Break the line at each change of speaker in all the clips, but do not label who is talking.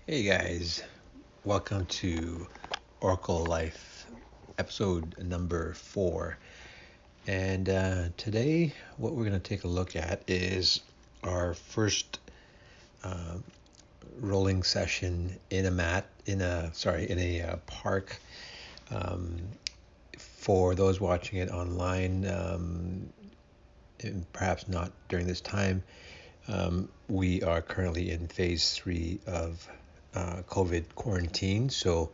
Hey guys, welcome to OracleLife episode number 4. And today, what we're going to take a look at is our first uh, rolling session in a park. Um, for those watching it online, and perhaps not during this time, we are currently in phase 3 of COVID quarantine. So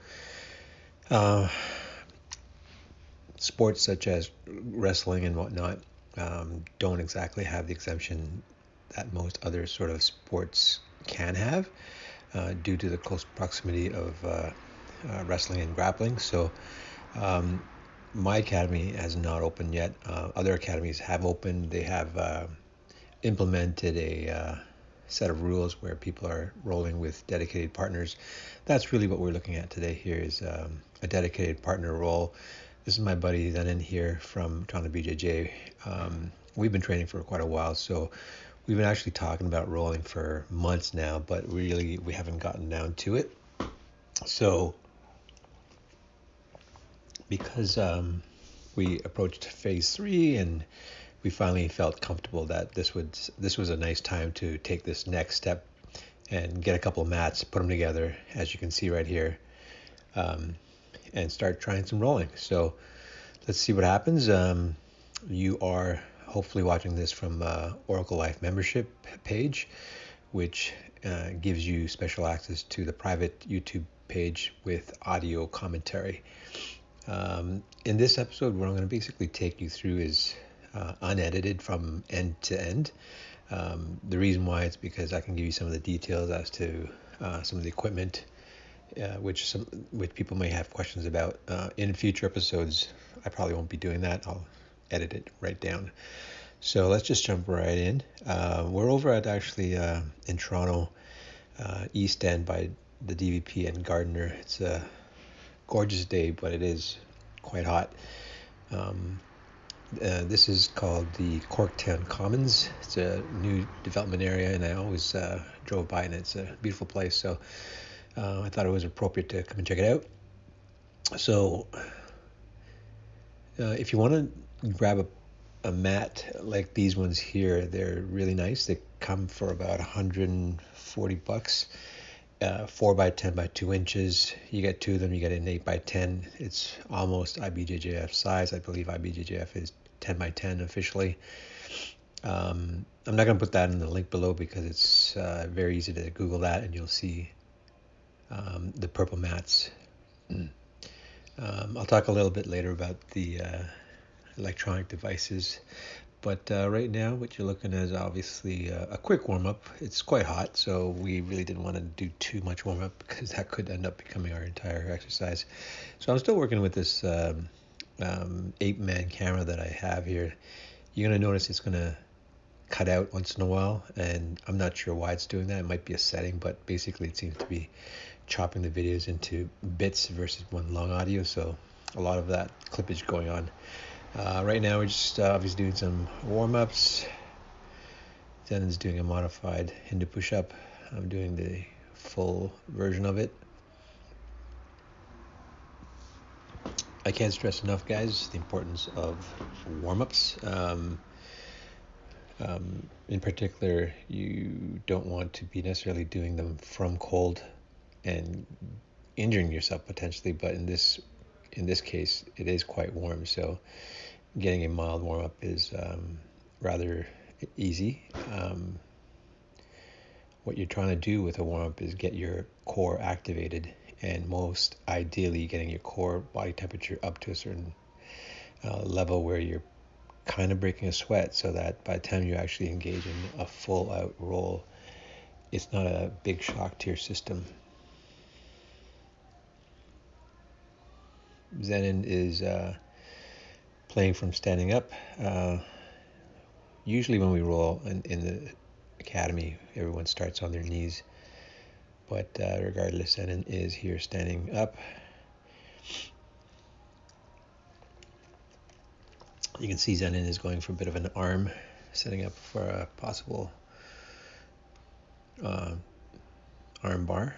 sports such as wrestling and whatnot don't exactly have the exemption that most other sort of sports can have due to the close proximity of wrestling and grappling. So my academy has not opened yet. Other academies have opened. They have implemented a set of rules where people are rolling with dedicated partners. That's really what we're looking at today. Here is a dedicated partner role. This is my buddy Zenon here from Toronto BJJ. We've been training for quite a while, so we've been actually talking about rolling for months now, but really we haven't gotten down to it. So because we approached phase 3 and we finally felt comfortable that this was a nice time to take this next step and get a couple of mats, put them together, as you can see right here, and start trying some rolling. So let's see what happens. You are hopefully watching this from OracleLife membership page, which gives you special access to the private YouTube page with audio commentary. In this episode, what I'm going to basically take you through is unedited from end to end. The reason why is because I can give you some of the details as to some of the equipment, which people may have questions about. In future episodes, I probably won't be doing that. I'll edit it right down. So let's just jump right in. We're over at actually in Toronto, East End by the DVP and Gardner. It's a gorgeous day, but it is quite hot. This is called the Corktown Commons. It's a new development area, and I always drove by, and it's a beautiful place. So I thought it was appropriate to come and check it out. So if you want to grab a mat like these ones here, they're really nice. They come for about $140. 4 by 10 by 2 inches. You get two of them, you get an 8 by 10. It's almost IBJJF size. I believe IBJJF is 10 by 10 officially. I'm not going to put that in the link below because it's very easy to Google that and you'll see the purple mats. I'll talk a little bit later about the electronic devices. But right now, what you're looking at is obviously a quick warm-up. It's quite hot, so we really didn't want to do too much warm-up because that could end up becoming our entire exercise. So I'm still working with this 8-man camera that I have here. You're going to notice it's going to cut out once in a while, and I'm not sure why it's doing that. It might be a setting, but basically it seems to be chopping the videos into bits versus one long audio, so a lot of that clippage going on. Right now we're just obviously doing some warm-ups. Zenon's doing a modified Hindu push-up. I'm doing the full version of it. I can't stress enough, guys, the importance of warm-ups. In particular, you don't want to be necessarily doing them from cold and injuring yourself potentially, but in this case, it is quite warm, so getting a mild warm-up is rather easy. What you're trying to do with a warm-up is get your core activated, and most ideally getting your core body temperature up to a certain level where you're kind of breaking a sweat, so that by the time you actually engage in a full-out roll, it's not a big shock to your system. Zenon is playing from standing up. Usually when we roll in the academy, everyone starts on their knees, but regardless, Zenon is here standing up. You can see Zenon is going for a bit of an arm, setting up for a possible arm bar.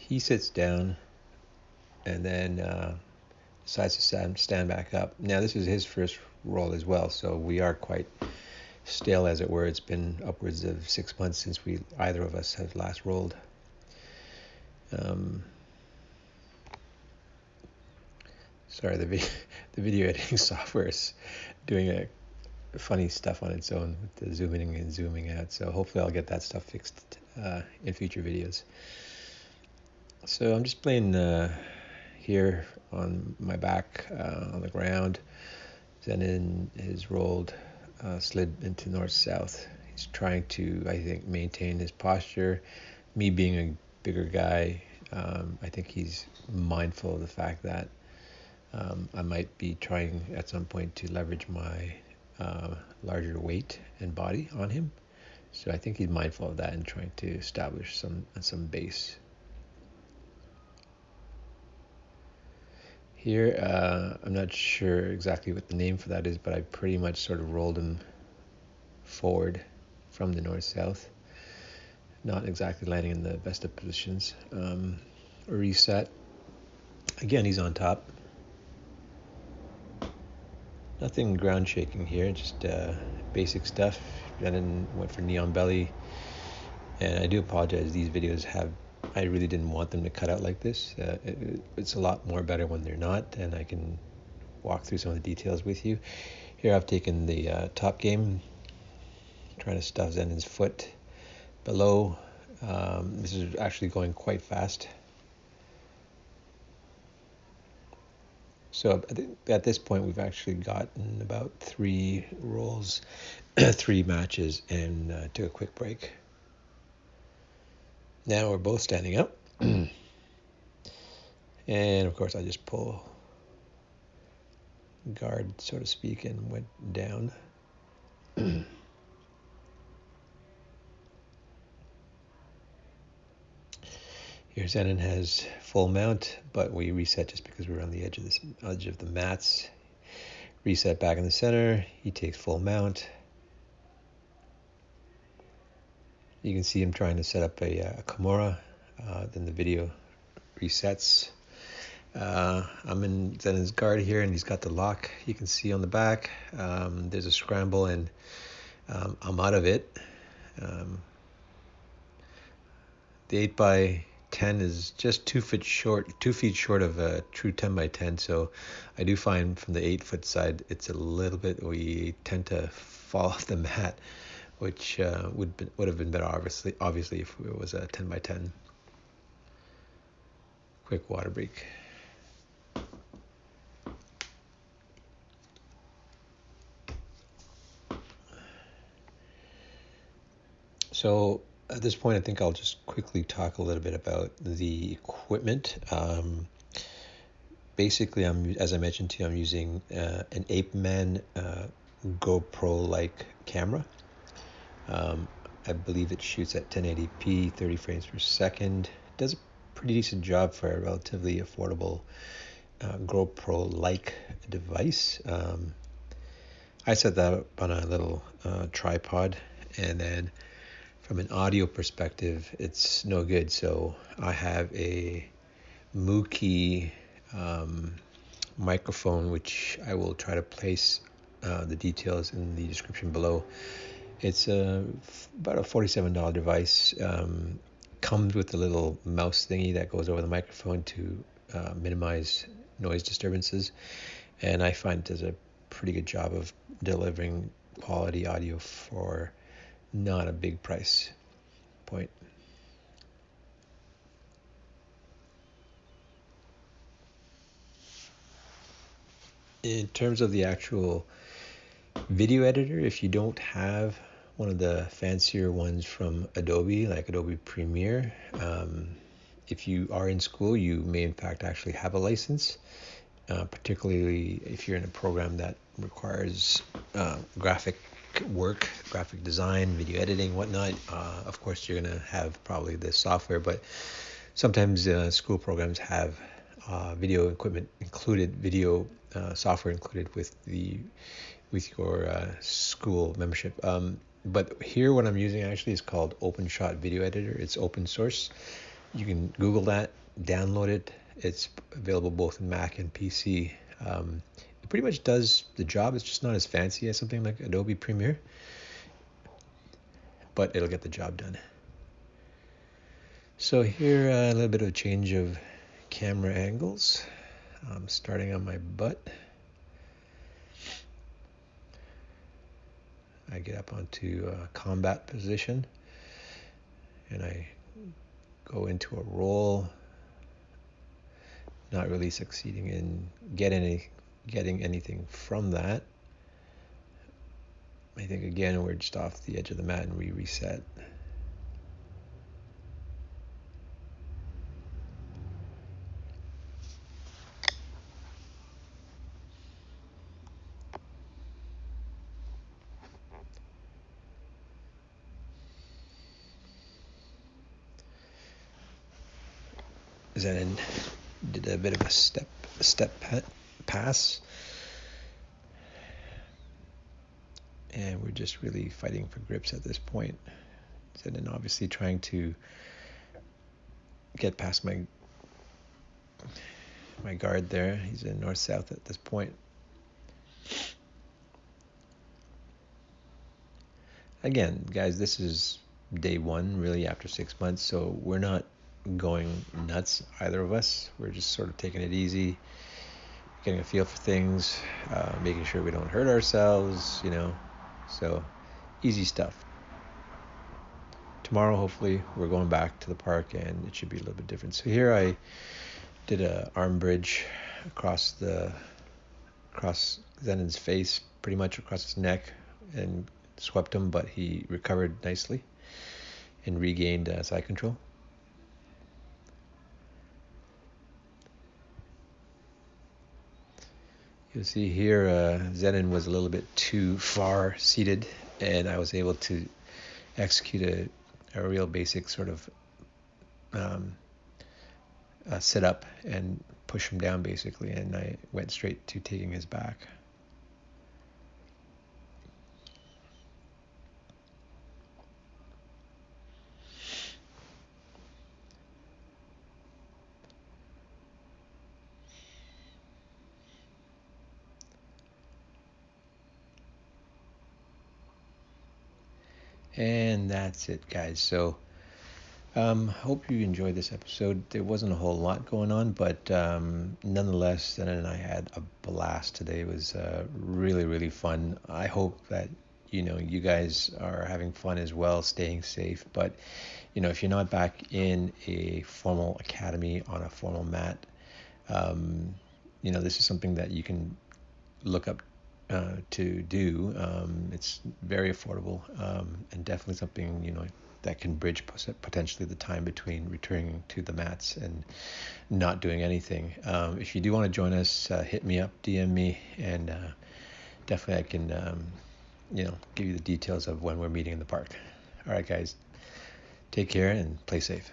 he sits down and then decides to stand back up. Now this is his first roll as well, so we are quite stale, as it were. It's been upwards of 6 months since either of us have last rolled. Sorry, the video editing software is doing funny stuff on its own with the zooming in and zooming out. So hopefully I'll get that stuff fixed in future videos. So I'm just playing here on my back on the ground. Zenon is rolled, slid into north-south. He's trying to, I think, maintain his posture. Me being a bigger guy, I think he's mindful of the fact that I might be trying at some point to leverage my larger weight and body on him. So I think he's mindful of that and trying to establish some base. Here, I'm not sure exactly what the name for that is, but I pretty much sort of rolled him forward from the north-south. Not exactly landing in the best of positions. Reset. Again, he's on top. Nothing ground shaking here, just basic stuff. Then went for neon belly. And I do apologize, these videos I really didn't want them to cut out like this. It's a lot more better when they're not, and I can walk through some of the details with you. Here I've taken the top game, trying to stuff Zenon's foot below. This is actually going quite fast. So I think at this point we've actually gotten about 3 rolls, 3 matches, and took a quick break. Now we're both standing up. And of course I just pull guard, so to speak, and went down. Here Zenon has full mount, but we reset just because we're on the edge of the mats. Reset back in the center. He takes full mount. You can see him trying to set up a Kimura. Then the video resets. I'm in Zenon's guard here, and he's got the lock. You can see on the back. There's a scramble, and I'm out of it. The 8x10 is just 2 feet short of a true 10x10. So I do find from the 8-foot side, it's a little bit, we tend to fall off the mat, which would have been better, obviously if it was a 10x10. Quick water break. So at this point, I think I'll just quickly talk a little bit about the equipment. Basically, as I mentioned to you, I'm using an Apeman GoPro-like camera. I believe it shoots at 1080p, 30 frames per second. It does a pretty decent job for a relatively affordable GoPro-like device. I set that up on a little tripod, and then from an audio perspective, it's no good. So I have a Mookie microphone, which I will try to place the details in the description below. It's about a $47 device. Comes with a little mouse thingy that goes over the microphone to minimize noise disturbances, and I find it does a pretty good job of delivering quality audio for not a big price point. In terms of the actual video editor, if you don't have one of the fancier ones from Adobe, like Adobe Premiere, if you are in school, you may in fact actually have a license, particularly if you're in a program that requires graphic work, graphic design, video editing, whatnot. Of course, you're going to have probably this software, but sometimes school programs have video equipment included, video software included with your school membership. But here what I'm using actually is called OpenShot Video Editor. It's open source. You can Google that. download it. It's available both in Mac and PC. It pretty much does the job. It's just not as fancy as something like Adobe Premiere, but it'll get the job done. So here, a little bit of a change of camera angles. I'm starting on my butt. I get up onto a combat position, and I go into a roll, not really succeeding in getting anything from that. I think again we're just off the edge of the mat and we reset. Then did a bit of a step pass, and we're just really fighting for grips at this point. And then obviously trying to get past my guard there. He's in north-south at this point. Again, guys, this is day one, really, after 6 months, so we're not going nuts, either of us. We're just sort of taking it easy, getting a feel for things, making sure we don't hurt ourselves, so easy stuff. Tomorrow, hopefully, we're going back to the park and it should be a little bit different. So here I did a arm bridge across Zenon's face, pretty much across his neck, and swept him, but he recovered nicely and regained side control. You'll see here Zenon was a little bit too far seated, and I was able to execute a real basic sort of sit up and push him down basically, and I went straight to taking his back. And that's it, guys. So hope you enjoyed this episode. There wasn't a whole lot going on, but nonetheless, Zen and I had a blast today. It was really, really fun. I hope that you guys are having fun as well, staying safe. But if you're not back in a formal academy on a formal mat, this is something that you can look up to do. It's very affordable, and definitely something that can bridge potentially the time between returning to the mats and not doing anything. If you do want to join us, hit me up, DM me, and definitely I can give you the details of when we're meeting in the park. All right, guys, take care and play safe.